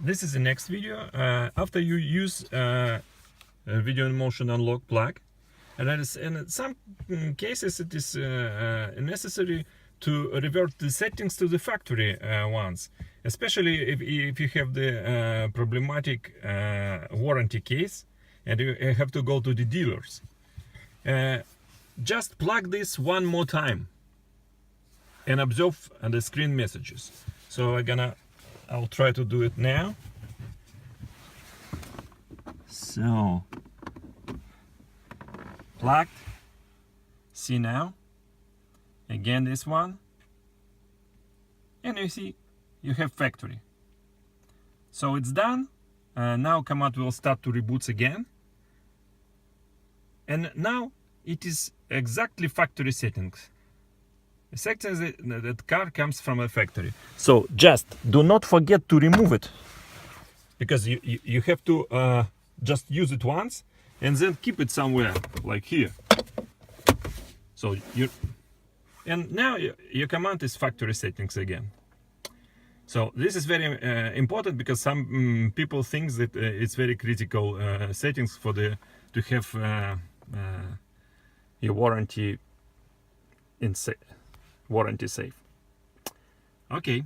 This is the next video. After you use video in motion unlock plug, and in some cases it is necessary to revert the settings to the factory ones, especially if you have the problematic warranty case and you have to go to the dealers. Just plug this one more time and observe the screen messages. So I'll try to do it now. So plugged, see now, again this one, and you see you have factory. So it's done. Now command will start to reboot again, and now it is exactly factory settings. The settings that car comes from a factory. So just do not forget to remove it, because you have to just use it once and then keep it somewhere like here. So and now your command is factory settings again. So this is very important, because some people think that it's very critical settings for to have your warranty safe. Okay.